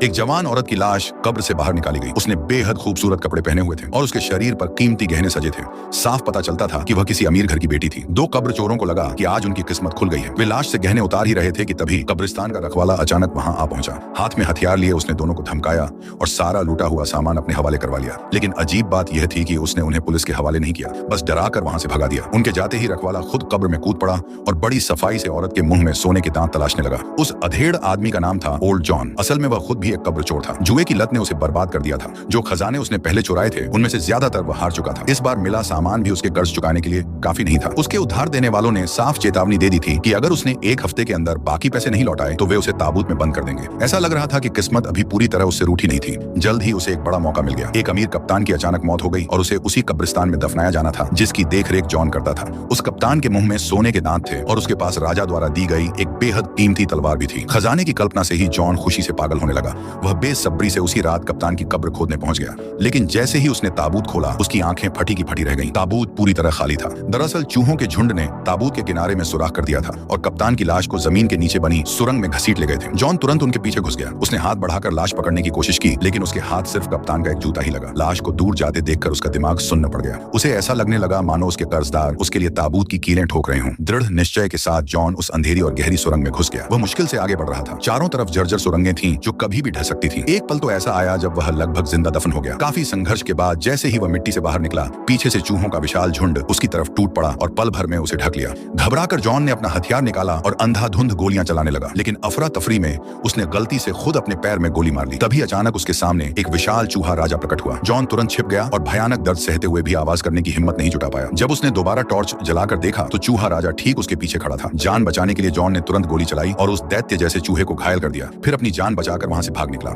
एक जवान औरत की लाश कब्र से बाहर निकाली गई। उसने बेहद खूबसूरत कपड़े पहने हुए थे और उसके शरीर पर कीमती गहने सजे थे। साफ पता चलता था कि वह किसी अमीर घर की बेटी थी। दो कब्र चोरों को लगा कि आज उनकी किस्मत खुल गई है। वे लाश से गहने उतार ही रहे थे कि तभी कब्रिस्तान का रखवाला अचानक वहां आ पहुंचा। हाथ में हथियार लिए उसने दोनों को धमकाया और सारा लूटा हुआ सामान अपने हवाले करवा लिया। लेकिन अजीब बात यह थी कि उसने उन्हें पुलिस के हवाले नहीं किया, बस डराकर वहां से भगा दिया। उनके जाते ही रखवाला खुद कब्र में कूद पड़ा और बड़ी सफाई से औरत के मुंह में सोने के दांत तलाशने लगा। उस अधेड़ आदमी का नाम था ओल्ड जॉन। असल में वह खुद भी एक कब्र चोर था। जुए की लत ने उसे बर्बाद कर दिया था। जो खजाने उसने पहले चुराए थे उनमें से ज्यादातर वह हार चुका था। इस बार मिला सामान भी उसके कर्ज चुकाने के लिए काफी नहीं था। उसके उधार देने वालों ने साफ चेतावनी दे दी थी कि अगर उसने एक हफ्ते के अंदर बाकी पैसे नहीं लौटाए तो वे उसे ताबूत में बंद कर देंगे। ऐसा लग रहा था कि किस्मत अभी पूरी तरह उससे रूठी नहीं थी। जल्द ही उसे एक बड़ा मौका मिल गया। एक अमीर कप्तान की अचानक मौत हो गई और उसे उसी कब्रिस्तान में दफनाया जाना था जिसकी देखरेख जॉन करता था। उस कप्तान के मुंह में सोने के दांत थे और उसके पास राजा द्वारा दी गई एक बेहद कीमती तलवार भी थी। खजाने की कल्पना से ही जॉन खुशी से पागल होने लगा। वह बेसब्री से उसी रात कप्तान की कब्र खोदने पहुंच गया। लेकिन जैसे ही उसने ताबूत खोला उसकी आंखें फटी की फटी रह गईं। ताबूत पूरी तरह खाली था। दरअसल चूहों के झुंड ने ताबूत के किनारे में सुराख कर दिया था और कप्तान की लाश को जमीन के नीचे बनी सुरंग में घसीट ले गए थे। जॉन तुरंत उनके पीछे घुस गया। उसने हाथ बढ़ाकर लाश पकड़ने की कोशिश की, लेकिन उसके हाथ सिर्फ कप्तान का एक जूता ही लगा। लाश को दूर जाते देखकर उसका दिमाग सुन्न पड़ गया। उसे ऐसा लगने लगा मानो उसके कर्जदार उसके लिए ताबूत की कीलें ठोक रहे हों। दृढ़ निश्चय के साथ जॉन उस अंधेरी और गहरी सुरंग में घुस गया। वह मुश्किल से आगे बढ़ रहा था। चारों तरफ जर्जर सुरंगें थीं जो कभी भी ढह सकती थी। एक पल तो ऐसा आया जब वह लगभग जिंदा दफन हो गया। काफी संघर्ष के बाद जैसे ही वह मिट्टी से बाहर निकला, पीछे से चूहों का विशाल झुंड उसकी तरफ टूट पड़ा और पल भर में उसे ढक लिया। घबराकर जॉन ने अपना हथियार निकाला और अंधाधुंध गोलियां चलाने लगा, लेकिन अफरा तफरी में उसने गलती से खुद अपने पैर में गोली मार ली। तभी अचानक उसके सामने एक विशाल चूहा राजा प्रकट हुआ। जॉन तुरंत छिप गया और भयानक दर्द सहते हुए भी आवाज करने की हिम्मत नहीं जुटा पाया। जब उसने दोबारा टॉर्च जलाकर देखा तो चूहा राजा ठीक उसके पीछे खड़ा था। जान बचाने के लिए जॉन ने तुरंत गोली चलाई और उस दैत्य जैसे चूहे को घायल कर दिया, फिर अपनी जान बचाकर वहां से भाग निकला।